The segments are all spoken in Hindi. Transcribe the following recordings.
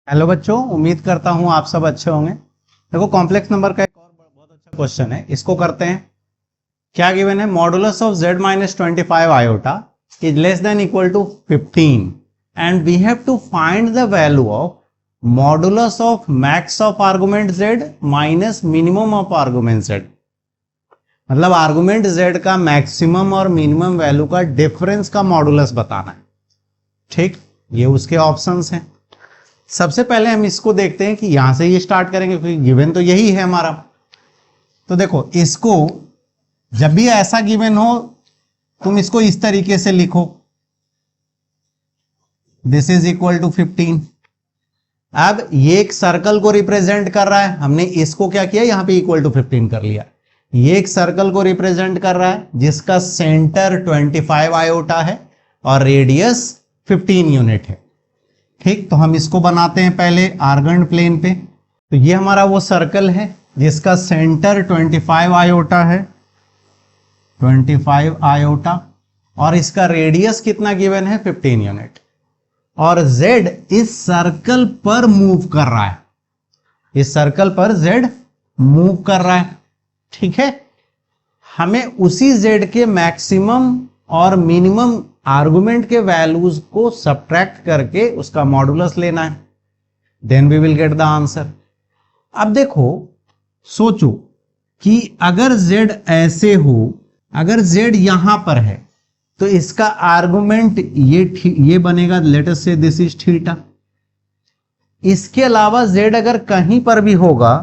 हेलो बच्चों, उम्मीद करता हूं आप सब अच्छे होंगे। देखो, कॉम्प्लेक्स नंबर का एक और बहुत अच्छा क्वेश्चन है, इसको करते हैं। क्या गिवन है? Modulus of z minus 25 iota is less than equal to 15 and we have to find the value of modulus of max of argument z minus minimum of argument z। मतलब आर्गुमेंट z का मैक्सिमम और मिनिमम वैल्यू का डिफरेंस का मॉडुलस बताना है। ठीक, ये उसके ऑप्शंस हैं। सबसे पहले हम इसको देखते हैं कि यहां से ये स्टार्ट करेंगे क्योंकि गिवन तो यही है हमारा। तो देखो, इसको जब भी ऐसा गिवन हो तुम इसको इस तरीके से लिखो, दिस इज इक्वल टू 15। अब ये एक सर्कल को रिप्रेजेंट कर रहा है, हमने इसको क्या किया, यहां पे इक्वल टू 15 कर लिया। ये एक सर्कल को रिप्रेजेंट कर रहा है जिसका सेंटर 25 आयोटा है और रेडियस 15 यूनिट है। ठीक, तो हम इसको बनाते हैं पहले आर्गेंट प्लेन पे। तो ये हमारा वो सर्कल है जिसका सेंटर 25 आयोटा है, 25 आयोटा, और इसका रेडियस कितना गिवन है, 15 यूनिट। और z इस सर्कल पर मूव कर रहा है, इस सर्कल पर z मूव कर रहा है। ठीक है, हमें उसी z के मैक्सिमम और मिनिमम आर्गुमेंट के वैल्यूज को सब्ट्रैक्ट करके उसका मॉडुलस लेना है, then we will get the answer. अब देखो, सोचो कि अगर z ऐसे हो, अगर z यहां पर है तो इसका आर्गुमेंट ये बनेगा, late us say this is theta. इसके अलावा z अगर कहीं पर भी होगा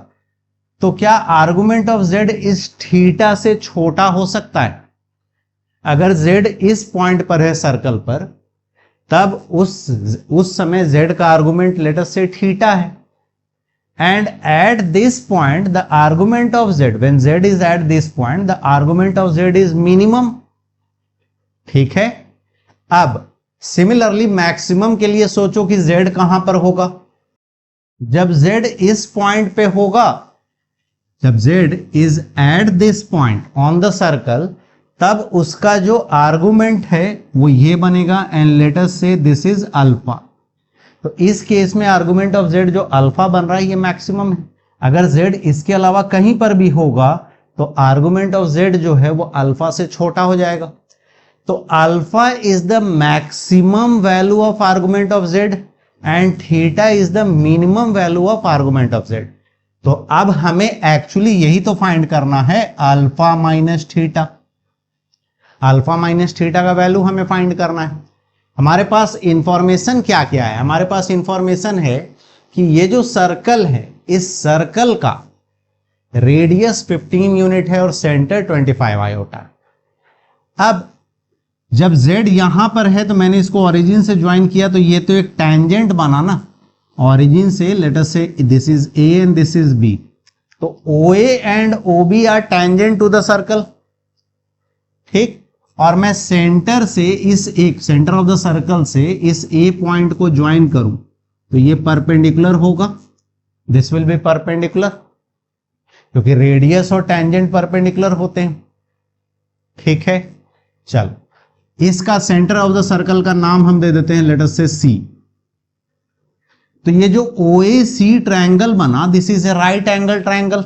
तो क्या आर्गुमेंट ऑफ z इस थीटा से छोटा हो सकता है? अगर z इस पॉइंट पर है सर्कल पर, तब उस समय z का आर्गुमेंट लेट अस से थीटा है। And at this point the argument of z, when z is at this point the argument of z is minimum. ठीक है, अब सिमिलरली मैक्सिमम के लिए सोचो कि z कहां पर होगा। जब z इस पॉइंट पे होगा, जब z is at this point on the circle, तब उसका जो आर्गुमेंट है वो ये बनेगा and let us say this is alpha. तो इस केस में आर्गुमेंट ऑफ z जो अल्फा बन रहा है ये मैक्सिमम है। अगर z इसके अलावा कहीं पर भी होगा तो आर्गुमेंट ऑफ z जो है वो अल्फा से छोटा हो जाएगा। तो alpha is the maximum value of argument of z and theta is the minimum value of argument of z। तो अब हमें एक्चुअली यही तो फाइंड करना है, alpha minus theta. Alpha minus theta का वैल्यू हमें फाइंड करना है। हमारे पास इंफॉर्मेशन क्या क्या है? हमारे पास इंफॉर्मेशन है कि ये जो सर्कल है, इस सर्कल का रेडियस 15 यूनिट है और सेंटर 25 आयोटा। अब जब z यहां पर है तो मैंने इसको ओरिजिन से ज्वाइन किया, तो ये तो एक टेंजेंट बना ना ओरिजिन से। Let us say this is a and this is b, तो OA and OB are tangent to the circle. ठीक, और मैं सेंटर से इस एक सेंटर ऑफ द सर्कल से इस A पॉइंट को ज्वाइन करूं तो ये परपेंडिकुलर होगा, दिस विल बी परपेंडिकुलर, क्योंकि रेडियस और टेंजेंट परपेंडिकुलर होते हैं। ठीक है, चलो इसका सेंटर ऑफ द सर्कल का नाम हम दे देते हैं लेट अस से C। तो ये जो OAC ट्रायंगल बना, this is a right angle triangle.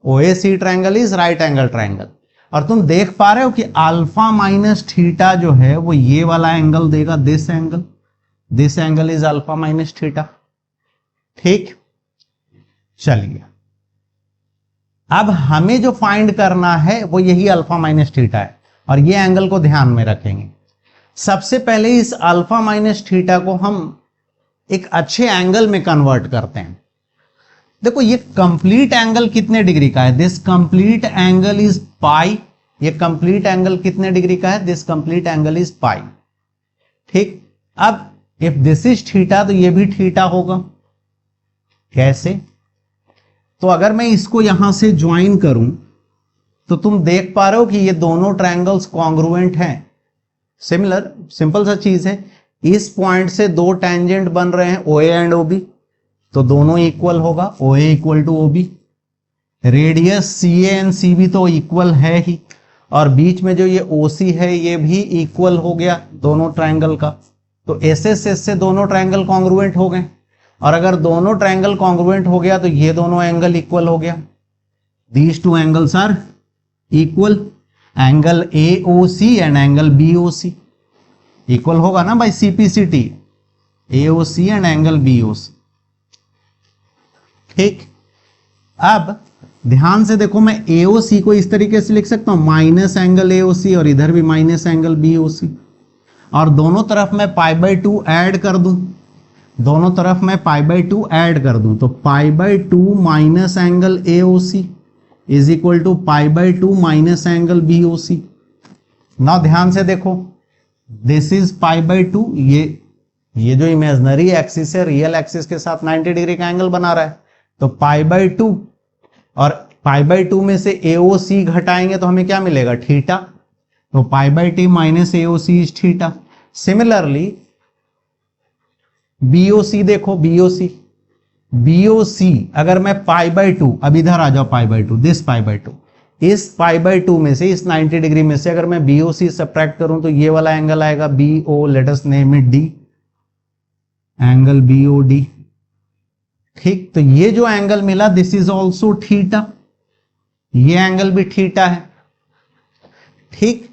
OAC triangle is right angle triangle. और तुम देख पा रहे हो कि अल्फा माइनस थीटा जो है वो ये वाला एंगल देगा, this angle is alpha minus theta. ठीक, चलिए अब हमें जो फाइंड करना है वो यही अल्फा माइनस थीटा है और ये एंगल को ध्यान में रखेंगे। सबसे पहले इस अल्फा माइनस थीटा को हम एक अच्छे एंगल में कन्वर्ट करते हैं। देखो, ये कंप्लीट एंगल कितने डिग्री का है? This complete angle is pi. ये कंप्लीट एंगल कितने डिग्री का है? This complete angle is pi. ठीक, अब इफ दिस इज थीटा तो ये भी थीटा होगा। कैसे? तो अगर मैं इसको यहां से ज्वाइन करूं तो तुम देख पा रहे हो कि ये दोनों ट्रायंगल्स कॉन्ग्रुएंट हैं। सिमिलर, सिंपल सा चीज है, इस पॉइंट से दो टेंजेंट बन रहे हैं OA एंड OB, तो दोनों इक्वल होगा, OA equal to OB। Radius CA and CB तो इक्वल है ही, और बीच में जो ये OC है ये भी इक्वल हो गया दोनों ट्रायंगल का। तो SS से दोनों ट्रायंगल कॉन्ग्रुएंट हो गए। और अगर दोनों ट्रायंगल कॉन्ग्रुएंट हो गया तो ये दोनों एंगल इक्वल हो गया, these two angles are equal, angle AOC and angle BOC equal होगा ना by CPCT, AOC and angle BOC। ठीक, अब ध्यान से देखो, मैं AOC को इस तरीके से लिख सकता हूं, माइनस एंगल AOC और इधर भी माइनस एंगल BOC, और दोनों तरफ मैं π/2 ऐड कर दूं, दोनों तरफ मैं π/2 ऐड कर दूं, तो π/2 minus angle AOC is equal to π/2 minus angle BOC। ना ध्यान से देखो, दिस इज π/2, ये जो इमेजिनरी एक्सिस है रियल एक्सिस के साथ 90 डिग्री का एंगल बना रहा है, तो π/2 और π/2 में से AOC घटाएंगे तो हमें क्या मिलेगा, थीटा, तो π/2 minus AOC is theta. Similarly BOC dekho, BOC अगर मैं π/2, अब इधर आ जाओ, π/2, दिस π/2, इस π/2 में से, इस 90 डिग्री में से अगर मैं BOC सब्ट्रैक्ट करूं तो ये वाला एंगल आएगा BO, let us name it D, angle BOD। ठीक, तो ये जो एंगल मिला दिस इज ऑल्सो थीटा, ये एंगल भी थीटा है। ठीक,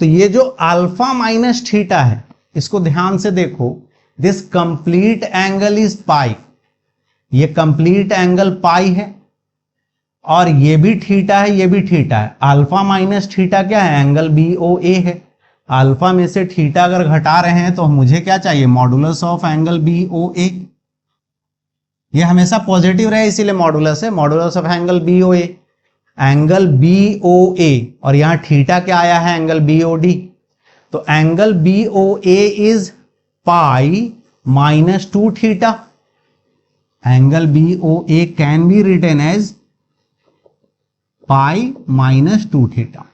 तो ये जो अल्फा माइनस थीटा है इसको ध्यान से देखो, this complete angle is pi, ये कंप्लीट एंगल पाई है, और ये भी थीटा है, ये भी थीटा है। अल्फा माइनस थीटा क्या है, एंगल BOA है। अल्फा में से थीटा अगर घटा रहे हैं तो मुझे क्या चाहिए, मॉडुलस ऑफ एंगल BOA, ये हमेशा पॉजिटिव रहे इसीलिए मॉडुलस है, modulus of angle BOA, angle BOA, और यहां थीटा क्या आया है, एंगल BOD, तो angle BOA is pi minus 2 theta, angle BOA can be written as pi minus 2 theta.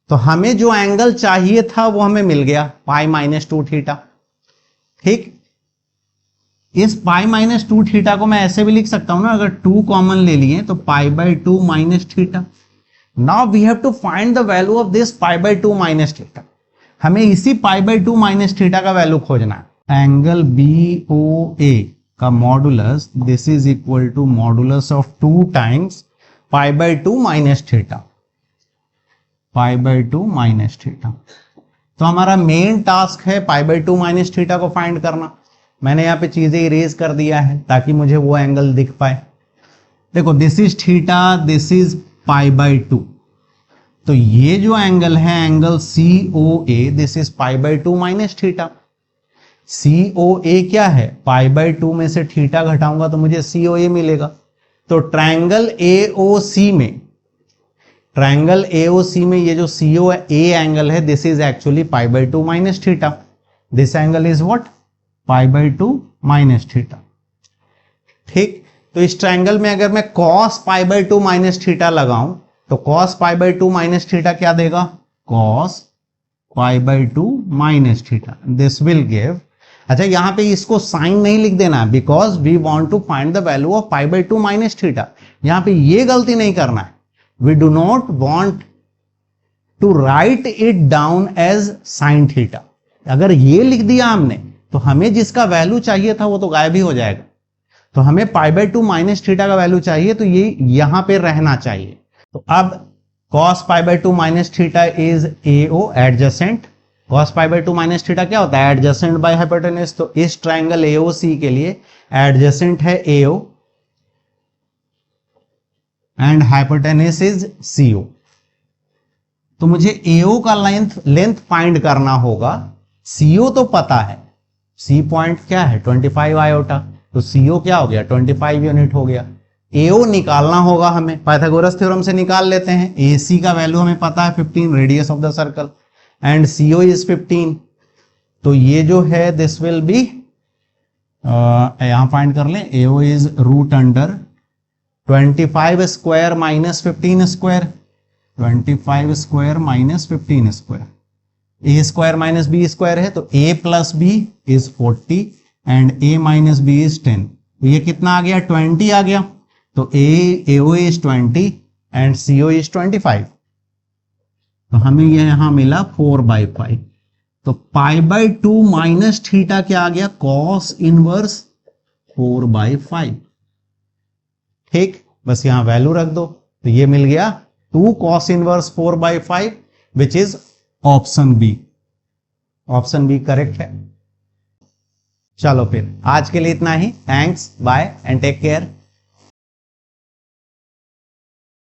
तो हमें जो एंगल चाहिए था वो हमें मिल गया, पाई माइनस 2 थीटा। ठीक, इस पाई माइनस 2 थीटा को मैं ऐसे भी लिख सकता हूं ना, अगर 2 कॉमन ले लिए तो π/2 minus theta. Now we have to find the value of this π/2 minus theta, हमें इसी π/2 माइनस थीटा का वैल्यू खोजना है। एंगल BOA का modulus this is equal to modulus of 2 times π/2 minus theta, π/2 minus theta. तो हमारा मेन टास्क है π/2 माइनस थीटा को फाइंड करना। मैंने यहां पे चीजें इरेज कर दिया है ताकि मुझे वो एंगल दिख पाए। देखो, this is theta, this is π/2, तो ये जो एंगल है angle COA, this is π/2 minus theta. COA क्या है, π/2 में से थीटा घटाऊंगा तो मुझे COA मिलेगा। तो ट्रायंगल AOC में ये जो COA एंगल है this is actually π/2 minus theta, this angle is what, π/2 minus theta. ठीक, तो इस ट्रायंगल में अगर मैं cos π/2 माइनस थीटा लगाऊं तो cos π/2 माइनस थीटा क्या देगा, cos π/2 minus theta, this will give. अच्छा, यहां पे इसको साइन नहीं लिख देना है, because we want to find the value of π/2 minus theta. यहां पे ये गलती नहीं करना है, we do not want to write it down as sin theta. अगर ये लिख दिया हमने तो हमें जिसका वैल्यू चाहिए था वो तो गायब ही हो जाएगा। तो हमें π/2 माइनस थीटा का वैल्यू चाहिए, तो ये यहां पे रहना चाहिए। तो अब cos π/2 minus theta is AO, adjacent. cos π/2 minus theta क्या होता है, एडजेसेंट बाय हाइपोटेन्यूज। तो इस ट्रायंगल AOC के लिए एडजेसेंट है AO and hypotenuse is CO। तो मुझे AO का लेंथ फाइंड करना होगा, CO तो पता है, C पॉइंट क्या है 25 आयोटा, तो CO क्या हो गया 25 यूनिट हो गया। AO निकालना होगा हमें, पाइथागोरस थ्योरम से निकाल लेते हैं। AC का वैल्यू हमें पता है 15, radius of the circle, and CO is 15। तो ये जो है दिस विल बी, यहां फाइंड कर लें, AO इज root under 25 square minus 15 square, 25 square minus 15 square, A square minus B square है, तो a plus B is 40 and a minus B is 10। तो ये कितना आ गया, 20 आ गया। तो AO is 20 and CO is 25। तो हमें ये यहां मिला 4/5। तो π/2 माइनस थीटा क्या आ गया, cos इनवर्स 4/5। ठीक, बस यहां वैल्यू रख दो, तो ये मिल गया 2 cos inverse 4/5 which is option B. Option B correct है। चलो फिर आज के लिए इतना ही। Thanks, bye and take care.